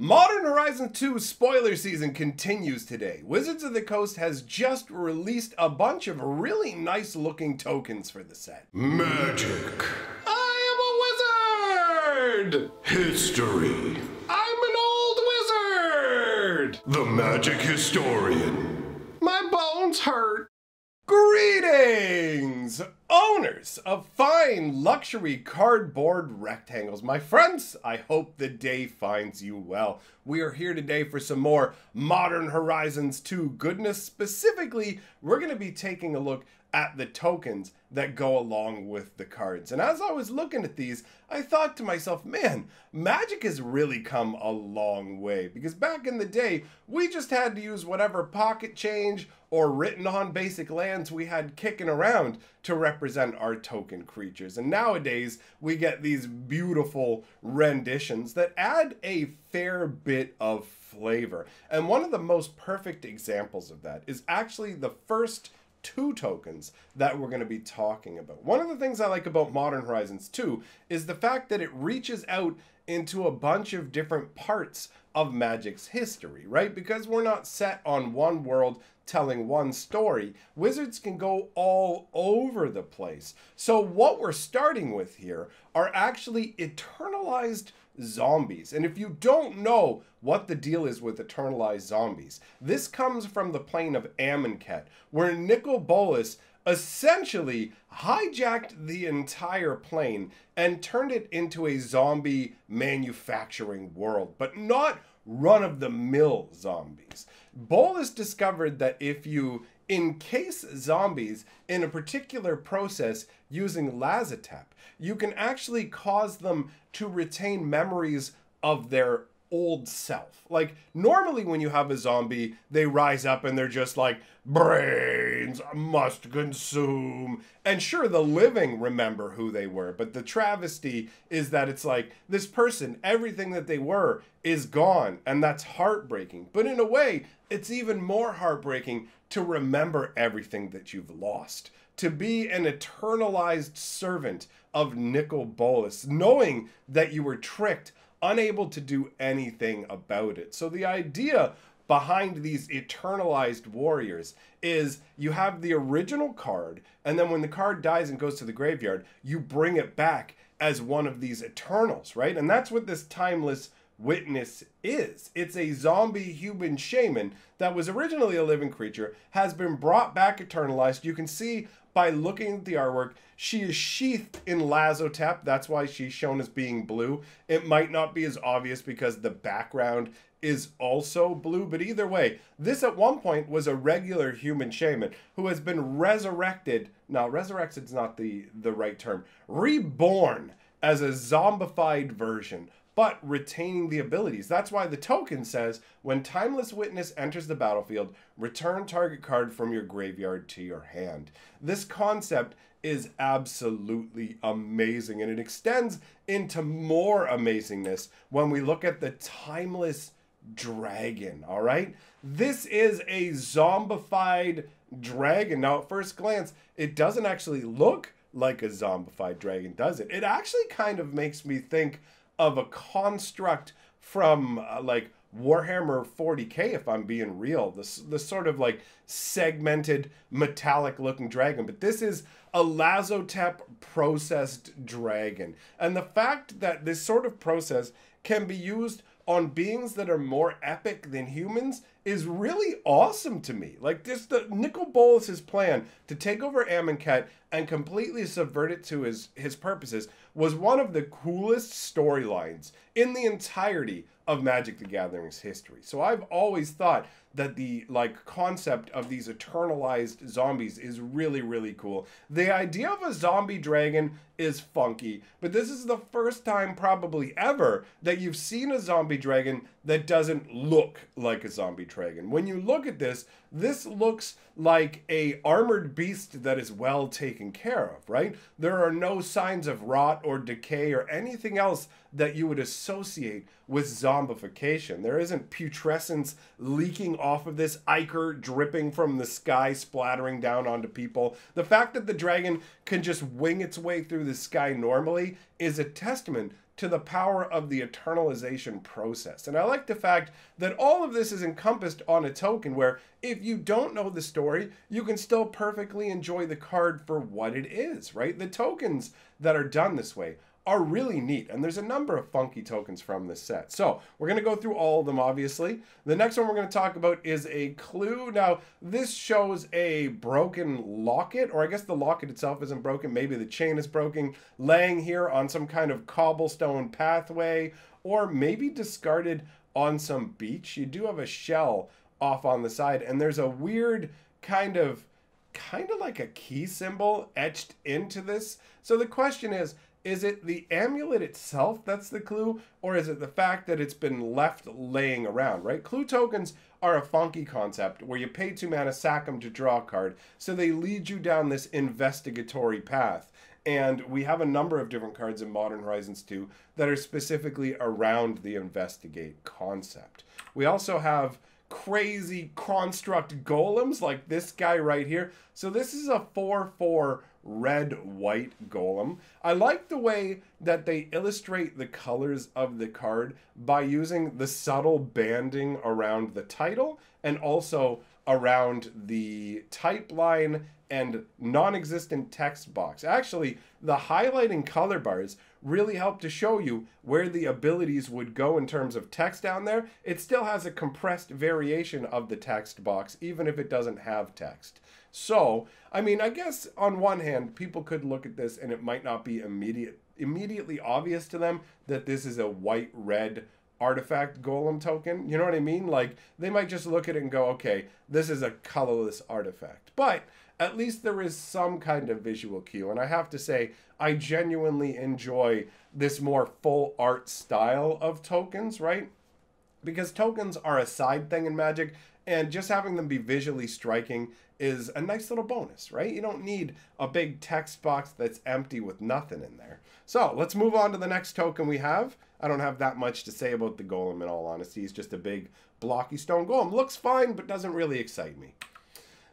Modern Horizon 2 spoiler season continues today. Wizards of the Coast has just released a bunch of really nice looking tokens for the set. Magic. I am a wizard! History. I'm an old wizard! The Magic Historian. My bones hurt. Greetings, owners of fine luxury cardboard rectangles. My friends, I hope the day finds you well. We are here today for some more Modern Horizons 2 goodness. Specifically, we're going to be taking a look at the tokens that go along with the cards. And as I was looking at these, I thought to myself, man, Magic has really come a long way. Because back in the day, we just had to use whatever pocket change or written on basic lands we had kicking around to represent our token creatures. And nowadays, we get these beautiful renditions that add a fair bit of flavor. And one of the most perfect examples of that is actually the first two tokens that we're going to be talking about. One of the things I like about Modern Horizons 2 is the fact that it reaches out into a bunch of different parts of Magic's history, right? Because we're not set on one world telling one story. Wizards can go all over the place. So what we're starting with here are actually eternalized zombies. And if you don't know what the deal is with eternalized zombies, this comes from the plane of Amonkhet, where Nicol Bolas essentially hijacked the entire plane and turned it into a zombie manufacturing world, but not run-of-the-mill zombies. Bolas discovered that if you encase zombies in a particular process using Lazotep, you can actually cause them to retain memories of their old self. Like, normally when you have a zombie, they rise up and they're just like, brains must consume. And sure, the living remember who they were, but the travesty is that it's like, this person, everything that they were is gone, and that's heartbreaking. But in a way, it's even more heartbreaking to remember everything that you've lost. To be an eternalized servant of Nicol Bolas, knowing that you were tricked, unable to do anything about it. So the idea behind these eternalized warriors is you have the original card, and then when the card dies and goes to the graveyard, you bring it back as one of these Eternals, right? And that's what this Timeless Witness is. It's a zombie human shaman that was originally a living creature, has been brought back eternalized. You can see by looking at the artwork, she is sheathed in Lazotep. That's why she's shown as being blue. It might not be as obvious because the background is also blue, but either way, this at one point was a regular human shaman who has been resurrected. Now, resurrected's not the right term. Reborn as a zombified version, but retaining the abilities. That's why the token says, when Timeless Witness enters the battlefield, return target card from your graveyard to your hand. This concept is absolutely amazing, and it extends into more amazingness when we look at the Timeless Dragon, all right? This is a zombified dragon. Now, at first glance, it doesn't actually look like a zombified dragon, does it? It actually kind of makes me think of a construct from like Warhammer 40k, if I'm being real. The sort of like segmented metallic looking dragon. But this is a Lazotep processed dragon. And the fact that this sort of process can be used on beings that are more epic than humans is really awesome to me. Like this, the Nicol Bolas' plan to take over Amonkhet and completely subvert it to his purposes was one of the coolest storylines in the entirety of Magic the Gathering's history. So I've always thought that the concept of these eternalized zombies is really, really cool. The idea of a zombie dragon is funky, but this is the first time probably ever that you've seen a zombie dragon that doesn't look like a zombie dragon. When you look at this, this looks like a armored beast that is well taken care of, right? There are no signs of rot or decay or anything else that you would associate with zombification. There isn't putrescence leaking off of this, ichor dripping from the sky, splattering down onto people. The fact that the dragon can just wing its way through the sky normally is a testament to the power of the eternalization process. And I like the fact that all of this is encompassed on a token where if you don't know the story, you can still perfectly enjoy the card for what it is, right? The tokens that are done this way are really neat, and there's a number of funky tokens from this set. So we're going to go through all of them, obviously. The next one we're going to talk about is a clue. Now, this shows a broken locket, or I guess the locket itself isn't broken. Maybe the chain is broken, laying here on some kind of cobblestone pathway, or maybe discarded on some beach. You do have a shell off on the side, and there's a weird kind of like a key symbol etched into this. So the question is it the amulet itself that's the clue, or is it the fact that it's been left laying around, right? Clue tokens are a funky concept where you pay 2 mana, sack them to draw a card, so they lead you down this investigatory path. And we have a number of different cards in Modern Horizons 2 that are specifically around the investigate concept. We also have crazy construct golems like this guy right here. So this is a 4/4 red-white golem. I like the way that they illustrate the colors of the card by using the subtle banding around the title and also around the type line and non-existent text box. Actually, the highlighting color bars really help to show you where the abilities would go in terms of text down there. It still has a compressed variation of the text box, even if it doesn't have text. So, I mean, I guess on one hand, people could look at this and it might not be immediately obvious to them that this is a white-red artifact golem token. You know what I mean? Like, they might just look at it and go, okay, this is a colorless artifact. But at least there is some kind of visual cue. And I have to say, I genuinely enjoy this more full art style of tokens, right? Because tokens are a side thing in Magic, and just having them be visually striking is a nice little bonus, right? You don't need a big text box that's empty with nothing in there. So let's move on to the next token we have. I don't have that much to say about the golem in all honesty. He's just a big blocky stone golem. Looks fine, but doesn't really excite me.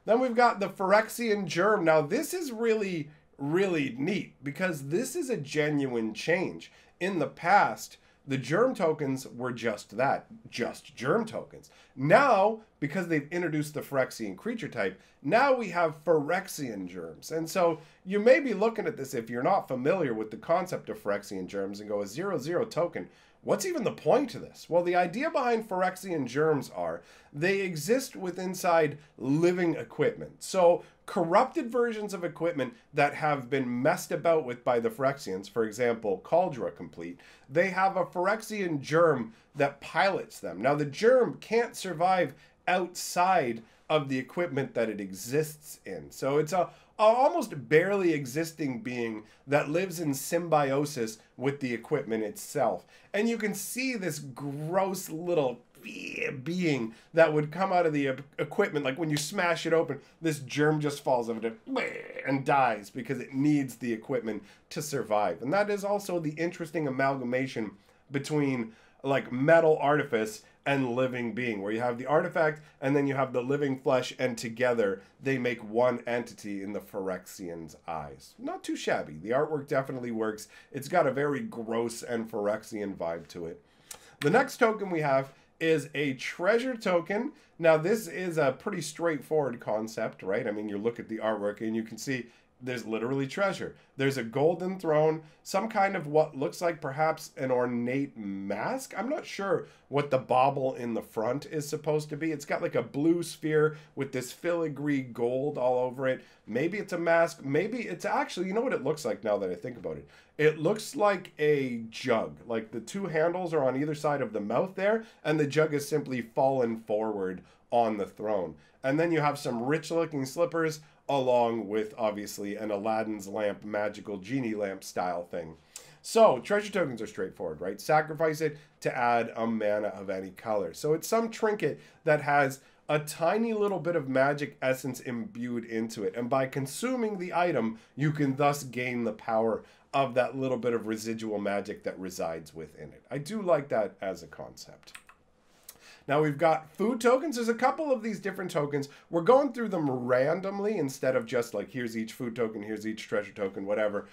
Then we've got the Phyrexian Germ. Now this is really, really neat because this is a genuine change. In the past, the germ tokens were just that, just germ tokens. Now, because they've introduced the Phyrexian creature type, now we have Phyrexian germs. And so you may be looking at this if you're not familiar with the concept of Phyrexian germs and go, a 0/0 token, what's even the point of this? Well, the idea behind Phyrexian germs are they exist inside living equipment. So corrupted versions of equipment that have been messed about with by the Phyrexians, for example, Cauldra Complete, they have a Phyrexian germ that pilots them. Now, the germ can't survive outside of the equipment that it exists in. So it's a almost barely existing being that lives in symbiosis with the equipment itself. And you can see this gross little being that would come out of the equipment. Like when you smash it open, this germ just falls out of it and dies because it needs the equipment to survive. And that is also the interesting amalgamation between like metal artifice and living being, where you have the artifact and then you have the living flesh, and together they make one entity in the Phyrexian's eyes. Not too shabby. The artwork definitely works. It's got a very gross and Phyrexian vibe to it. The next token we have is a treasure token. Now this is a pretty straightforward concept, right? I mean, you look at the artwork and you can see there's literally treasure. There's a golden throne, some kind of what looks like perhaps an ornate mask. I'm not sure what the bauble in the front is supposed to be. It's got like a blue sphere with this filigree gold all over it. Maybe it's a mask. Maybe it's actually, you know what it looks like now that I think about it? It looks like a jug. Like the two handles are on either side of the mouth there, and the jug is simply fallen forward on the throne. And then you have some rich looking slippers along with obviously an Aladdin's lamp, magical genie lamp style thing. So treasure tokens are straightforward, right? Sacrifice it to add a mana of any color. So it's some trinket that has a tiny little bit of magic essence imbued into it. And by consuming the item, you can thus gain the power of that little bit of residual magic that resides within it. I do like that as a concept. Now we've got food tokens. There's a couple of these different tokens. We're going through them randomly instead of just like, here's each food token, here's each treasure token, whatever.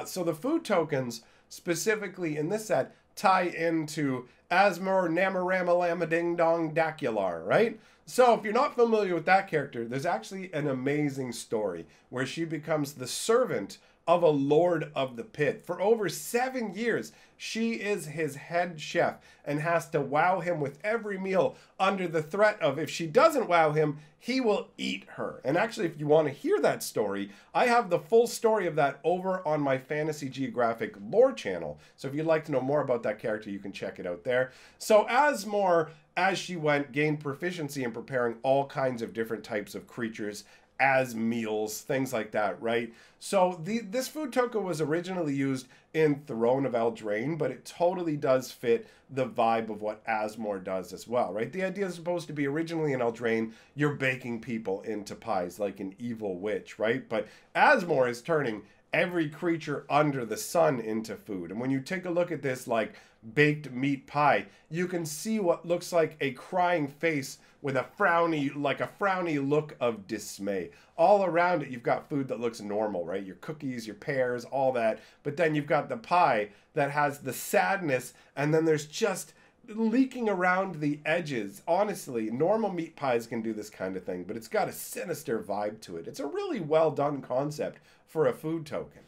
So the food tokens specifically in this set, tie into Asmor Namarama Lama Ding Dong Dacular, right? So if you're not familiar with that character, there's actually an amazing story where she becomes the servant of a lord of the pit. For over 7 years, she is his head chef and has to wow him with every meal under the threat of, if she doesn't wow him, he will eat her. And actually, if you want to hear that story, I have the full story of that over on my Fantasy Geographic lore channel. So if you'd like to know more about that character, you can check it out there. So Asmor, as she went, gained proficiency in preparing all kinds of different types of creatures as meals, things like that, right? So this food token was originally used in Throne of Eldraine, but it totally does fit the vibe of what Asmor does as well, right? The idea is supposed to be originally in Eldraine, you're baking people into pies like an evil witch, right? But Asmor is turning every creature under the sun into food. And when you take a look at this like baked meat pie, you can see what looks like a crying face with a frowny look of dismay. All around it, you've got food that looks normal, right? Your cookies, your pears, all that. But then you've got the pie that has the sadness, and then there's just leaking around the edges. Honestly, normal meat pies can do this kind of thing, but it's got a sinister vibe to it. It's a really well done concept for a food token.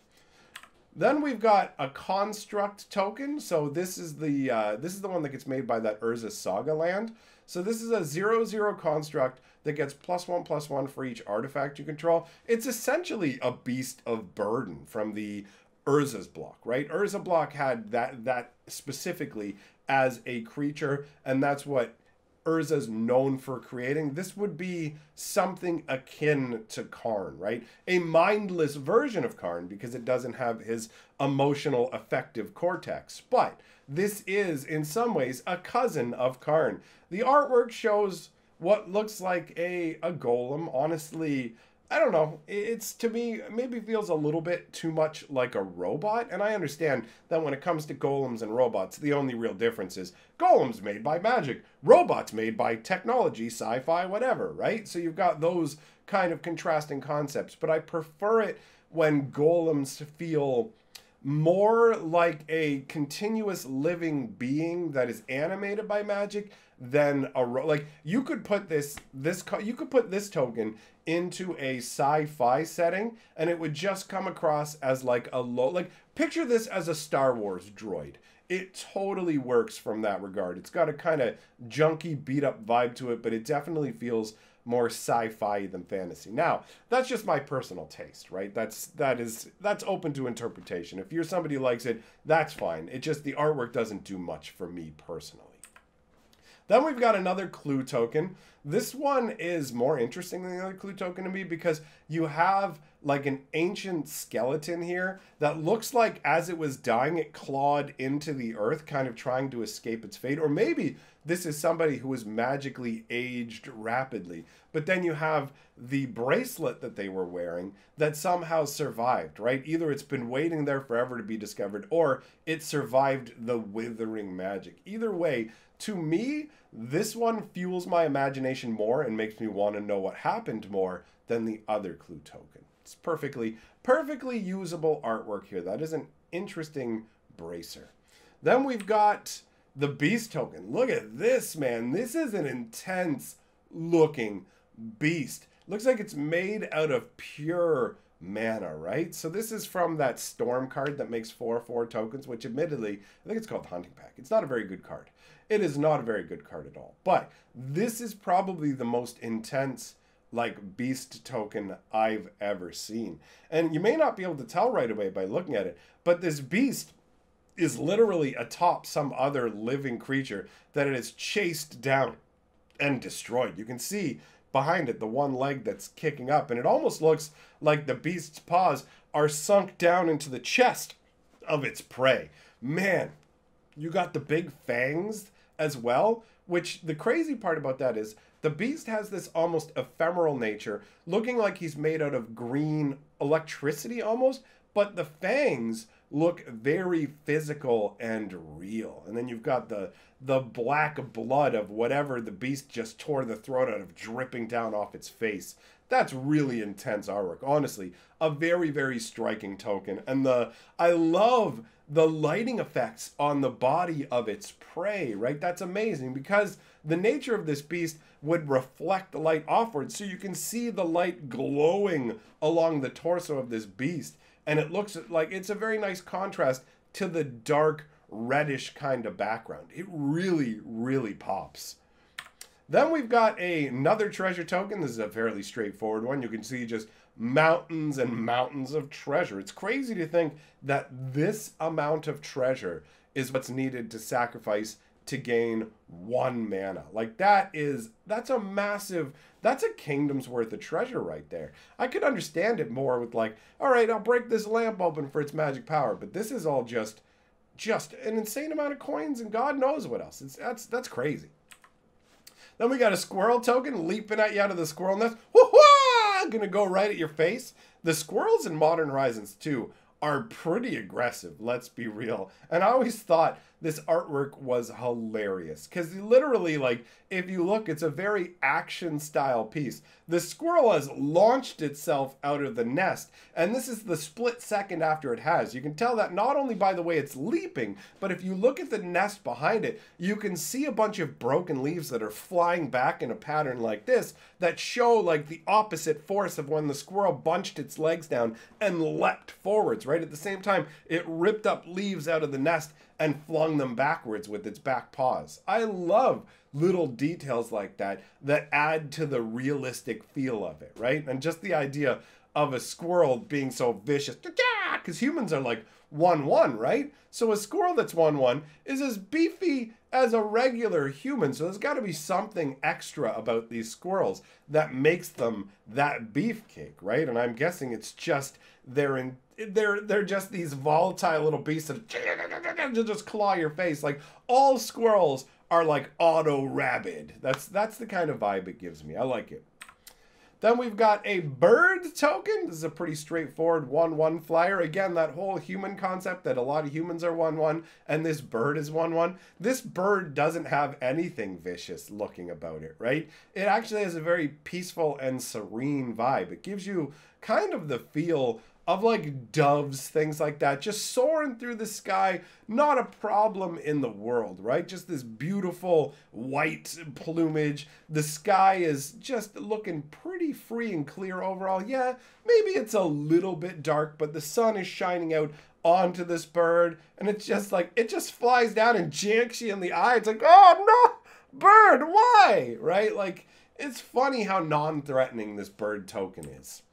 Then we've got a construct token. So this is the one that gets made by that Urza Saga land. So this is a 0/0 construct that gets +1/+1 for each artifact you control. It's essentially a Beast of Burden from the Urza's block, right? Urza block had that specifically as a creature, and that's what Urza's known for creating. This would be something akin to Karn, right? A mindless version of Karn because it doesn't have his emotional affective cortex. But this is, in some ways, a cousin of Karn. The artwork shows what looks like a golem. Honestly, I don't know. It's, to me, maybe feels a little bit too much like a robot. And I understand that when it comes to golems and robots, the only real difference is golems made by magic, robots made by technology, sci-fi, whatever, right? So you've got those kind of contrasting concepts. But I prefer it when golems feel more like a continuous living being that is animated by magic than like you could put this token into a sci-fi setting and it would just come across as like picture this as a Star Wars droid. It totally works from that regard. It's got a kind of junky beat up vibe to it, but it definitely feels more sci-fi than fantasy. Now, that's just my personal taste, right? That's open to interpretation. If you're somebody who likes it, that's fine. It just, the artwork doesn't do much for me personally. Then we've got another clue token. This one is more interesting than the other clue token to me because you have like an ancient skeleton here that looks like as it was dying, it clawed into the earth, kind of trying to escape its fate. Or maybe this is somebody who was magically aged rapidly. But then you have the bracelet that they were wearing that somehow survived, right? Either it's been waiting there forever to be discovered or it survived the withering magic. Either way, to me, this one fuels my imagination more and makes me want to know what happened more than the other clue token. It's perfectly usable artwork here. That is an interesting bracer. Then we've got the beast token. Look at this, man. This is an intense looking beast. Looks like it's made out of pure mana, right? So this is from that Storm card that makes 4/4 tokens, which admittedly, I think it's called Hunting Pack. It's not a very good card. It is not a very good card at all. But this is probably the most intense like beast token I've ever seen. And you may not be able to tell right away by looking at it, but this beast is literally atop some other living creature that it has chased down and destroyed. You can see behind it the one leg that's kicking up, and it almost looks like the beast's paws are sunk down into the chest of its prey. Man, you got the big fangs as well, which the crazy part about that is the beast has this almost ephemeral nature, looking like he's made out of green electricity almost, but the fangs look very physical and real. And then you've got the black blood of whatever the beast just tore the throat out of dripping down off its face. That's really intense artwork. Honestly, a very, very striking token. And I love the lighting effects on the body of its prey, right? That's amazing because the nature of this beast would reflect the light offwards, so you can see the light glowing along the torso of this beast. And it looks like it's a very nice contrast to the dark reddish kind of background. It really, really pops. Then we've got another treasure token. This is a fairly straightforward one. You can see just mountains and mountains of treasure. It's crazy to think that this amount of treasure is what's needed to sacrifice to gain 1 mana. Like that's a massive, that's a kingdom's worth of treasure right there. I could understand it more with like, all right, I'll break this lamp open for its magic power, but this is all just an insane amount of coins and God knows what else. That's crazy. Then we got a squirrel token leaping at you out of the squirrel nest. Woo-hoo! Gonna go right at your face. The squirrels in Modern Horizons 2 are pretty aggressive, let's be real. And I always thought this artwork was hilarious because literally, like, if you look, it's a very action style piece. The squirrel has launched itself out of the nest, and this is the split second after it has. You can tell that not only by the way it's leaping, but if you look at the nest behind it, you can see a bunch of broken leaves that are flying back in a pattern like this that show like the opposite force of when the squirrel bunched its legs down and leapt forwards, right? At the same time, it ripped up leaves out of the nest and flung them backwards with its back paws. I love little details like that that add to the realistic feel of it, right? And just the idea of a squirrel being so vicious, because humans are like 1-1, right? So a squirrel that's 1-1 is as beefy as a regular human. So there's got to be something extra about these squirrels that makes them that beefcake, right? And I'm guessing it's just they're just these volatile little beasts that just claw your face. Like all squirrels are like auto-rabid. That's the kind of vibe it gives me. I like it. Then we've got a bird token. This is a pretty straightforward 1-1 flyer. Again, that whole human concept that a lot of humans are 1-1 and this bird is 1-1. This bird doesn't have anything vicious looking about it, right? It actually has a very peaceful and serene vibe. It gives you kind of the feel of like doves, things like that, just soaring through the sky, not a problem in the world, right? Just this beautiful white plumage. The sky is just looking pretty free and clear overall. Yeah, maybe it's a little bit dark, but the sun is shining out onto this bird, and it's just like, it just flies down and janks you in the eye. It's like, oh no, bird, why? Right? Like, it's funny how non-threatening this bird token is.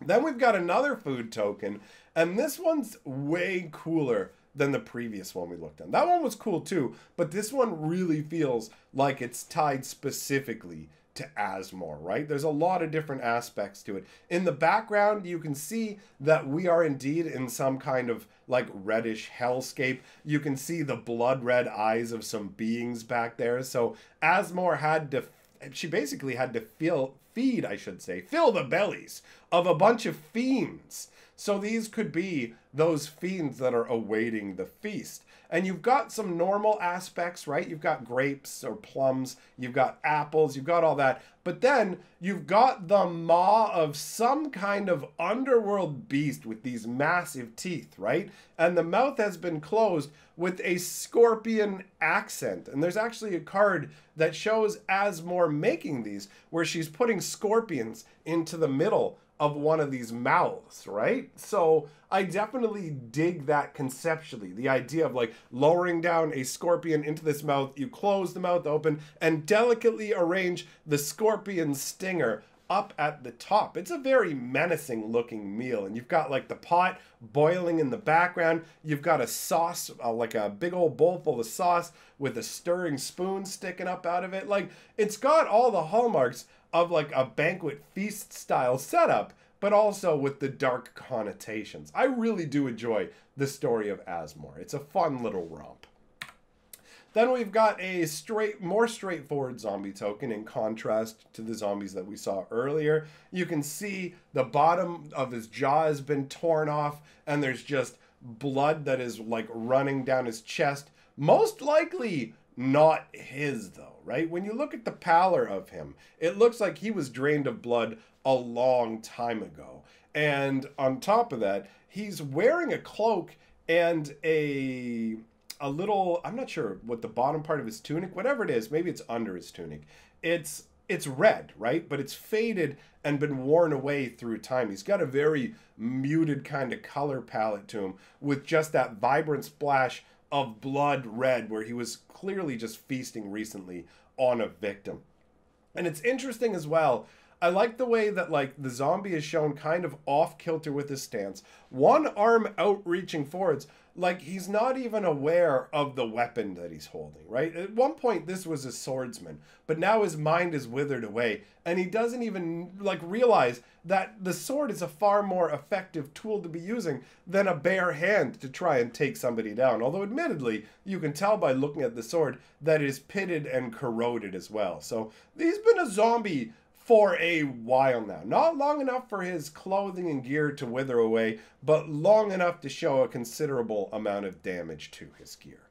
Then we've got another food token, and this one's way cooler than the previous one we looked at. That one was cool too, but this one really feels like it's tied specifically to Asmore, right? There's a lot of different aspects to it. In the background, you can see that we are indeed in some kind of like reddish hellscape. You can see the blood red eyes of some beings back there. So Asmore had to, she basically had to fill the bellies of a bunch of fiends. So these could be those fiends that are awaiting the feast. And you've got some normal aspects, right? You've got grapes or plums, you've got apples, you've got all that. But then you've got the maw of some kind of underworld beast with these massive teeth, right? And the mouth has been closed with a scorpion accent. And there's actually a card that shows Asmore making these, where she's putting scorpions into the middle of one of these mouths, right? So I definitely dig that conceptually. The idea of like lowering down a scorpion into this mouth, you close the mouth open and delicately arrange the scorpion stinger up at the top. It's a very menacing looking meal, and you've got like the pot boiling in the background. You've got a sauce, like a big old bowl full of sauce with a stirring spoon sticking up out of it. Like, it's got all the hallmarks of like a banquet feast style setup, but also with the dark connotations. I really do enjoy the story of Asmore. It's a fun little romp. Then we've got a more straightforward zombie token in contrast to the zombies that we saw earlier. You can see the bottom of his jaw has been torn off, and there's just blood that is like running down his chest. Most likely not his though, right? When you look at the pallor of him, it looks like he was drained of blood a long time ago. And on top of that, he's wearing a cloak and a little, I'm not sure what the bottom part of his tunic, whatever it is, maybe it's under his tunic. It's red, right? But it's faded and been worn away through time. He's got a very muted kind of color palette to him with just that vibrant splash of blood red where he was clearly just feasting recently on a victim. And it's interesting as well. I like the way that like the zombie is shown kind of off kilter with his stance. One arm out reaching forwards, like he's not even aware of the weapon that he's holding, right? At one point this was a swordsman, but now his mind is withered away and he doesn't even like realize that the sword is a far more effective tool to be using than a bare hand to try and take somebody down. Although admittedly, you can tell by looking at the sword that it is pitted and corroded as well. So he's been a zombie for a while now. Not long enough for his clothing and gear to wither away, but long enough to show a considerable amount of damage to his gear.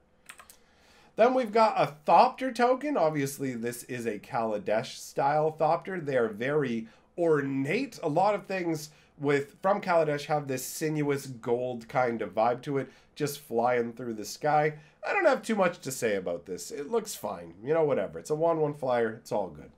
Then we've got a Thopter token. Obviously, this is a Kaladesh style Thopter. They are very ornate. A lot of things from Kaladesh have this sinuous gold kind of vibe to it, just flying through the sky. I don't have too much to say about this. It looks fine. You know, whatever. It's a 1/1 flyer. It's all good.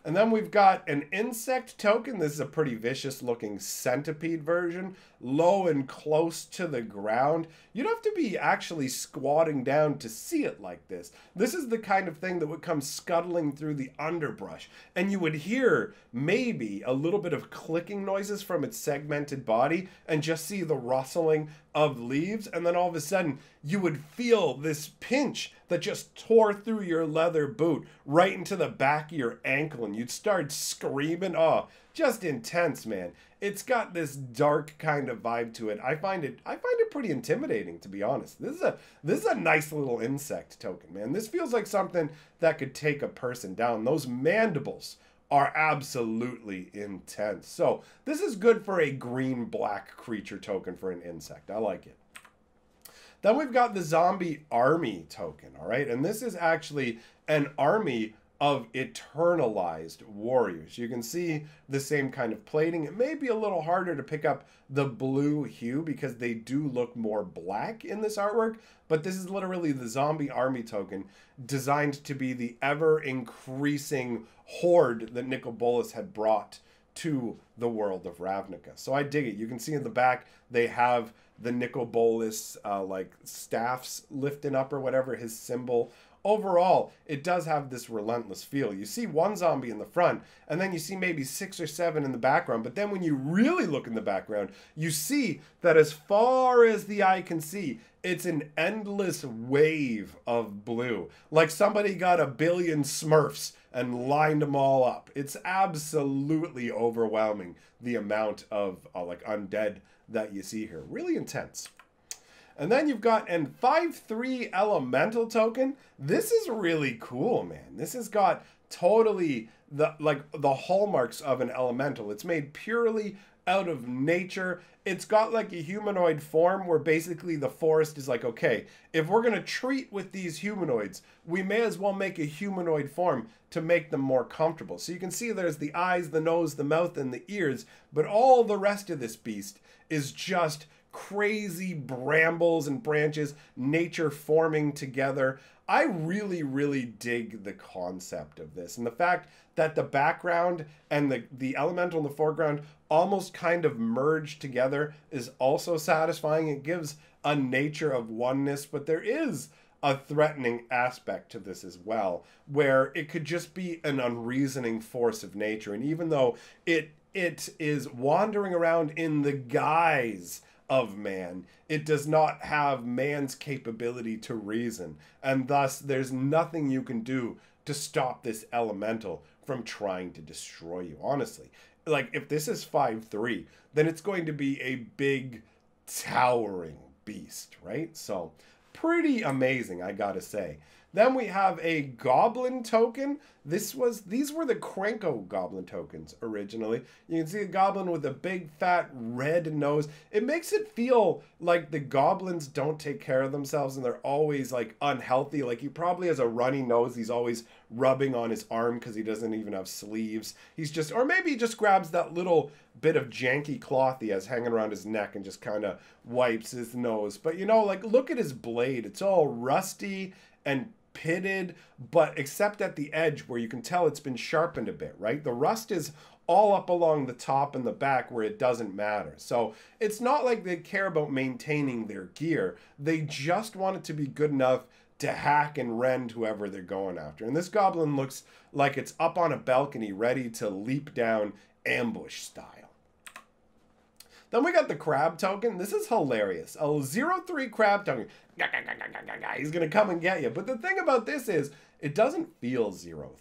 And then we've got an insect token. This is a pretty vicious looking centipede version, low and close to the ground. You'd have to be actually squatting down to see it like this. This is the kind of thing that would come scuttling through the underbrush, and you would hear maybe a little bit of clicking noises from its segmented body and just see the rustling of leaves, and then all of a sudden you would feel this pinch that just tore through your leather boot right into the back of your ankle, and you'd start screaming. Oh, just intense, man. It's got this dark kind of vibe to it. I find it pretty intimidating, to be honest. This is a nice little insect token, man. This feels like something that could take a person down. Those mandibles are absolutely intense. So this is good for a green-black creature token for an insect. I like it. Then we've got the zombie army token, all right? And this is actually an army of eternalized warriors. You can see the same kind of plating. It may be a little harder to pick up the blue hue because they do look more black in this artwork, but this is literally the zombie army token designed to be the ever-increasing horde that Nicol Bolas had brought to the world of Ravnica. So I dig it. You can see in the back they have the Nicol Bolas like staffs lifting up or whatever, his symbol. Overall, it does have this relentless feel. You see one zombie in the front, and then you see maybe 6 or 7 in the background. But then when you really look in the background, you see that as far as the eye can see, it's an endless wave of blue. Like somebody got a billion Smurfs and lined them all up. It's absolutely overwhelming, the amount of like undead that you see here. Really intense. And then you've got an 5/3 elemental token. This is really cool, man. This has got totally the hallmarks of an elemental. It's made purely out of nature. It's got like a humanoid form where basically the forest is like, okay, if we're going to treat with these humanoids, we may as well make a humanoid form to make them more comfortable. So you can see there's the eyes, the nose, the mouth, and the ears, but all the rest of this beast is just crazy brambles and branches, nature forming together. I really, really dig the concept of this. And the fact that the background and the elemental in the foreground almost kind of merge together is also satisfying. It gives a nature of oneness, but there is a threatening aspect to this as well, where it could just be an unreasoning force of nature. And even though it is wandering around in the guise of man, it does not have man's capability to reason, and thus there's nothing you can do to stop this elemental from trying to destroy you. Honestly, like if this is 5/3, then it's going to be a big towering beast, right? So pretty amazing, I gotta say. Then we have a goblin token. These were the Cranko goblin tokens originally. You can see a goblin with a big fat red nose. It makes it feel like the goblins don't take care of themselves and they're always like unhealthy. Like he probably has a runny nose. He's always rubbing on his arm because he doesn't even have sleeves. He's just, or maybe he just grabs that little bit of janky cloth he has hanging around his neck and just kind of wipes his nose. But you know, like look at his blade. It's all rusty and pitted, but except at the edge where you can tell it's been sharpened a bit, right? The rust is all up along the top and the back where it doesn't matter. So it's not like they care about maintaining their gear. They just want it to be good enough to hack and rend whoever they're going after. And this goblin looks like it's up on a balcony ready to leap down ambush style. Then we got the crab token. This is hilarious. A 0-3 crab token. He's going to come and get you. But the thing about this is, it doesn't feel 0-3.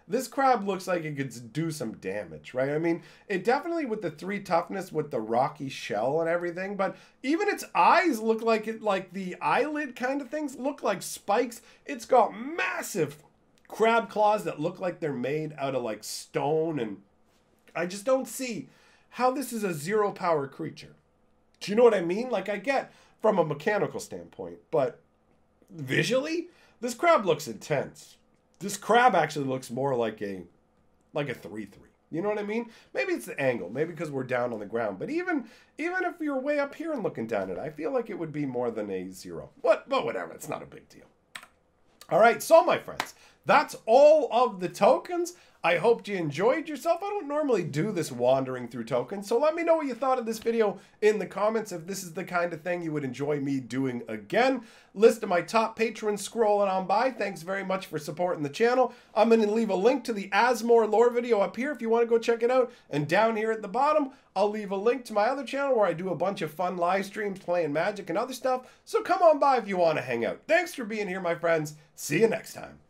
This crab looks like it could do some damage, right? I mean, it definitely with the 3 toughness with the rocky shell and everything, but even its eyes look like it, like the eyelid kind of things look like spikes. It's got massive crab claws that look like they're made out of like stone, and I just don't see how this is a 0 power creature. Do you know what I mean? Like I get from a mechanical standpoint, but visually, this crab looks intense. This crab actually looks more like a 3-3. You know what I mean? Maybe it's the angle, maybe because we're down on the ground. But even if you're way up here and looking down at it, I feel like it would be more than a 0. But whatever, it's not a big deal. All right, so my friends, that's all of the tokens. I hope you enjoyed yourself. I don't normally do this wandering through tokens, so let me know what you thought of this video in the comments if this is the kind of thing you would enjoy me doing again. List of my top patrons scrolling on by. Thanks very much for supporting the channel. I'm going to leave a link to the Asmore lore video up here if you want to go check it out. And down here at the bottom, I'll leave a link to my other channel where I do a bunch of fun live streams playing Magic and other stuff. So come on by if you want to hang out. Thanks for being here, my friends. See you next time.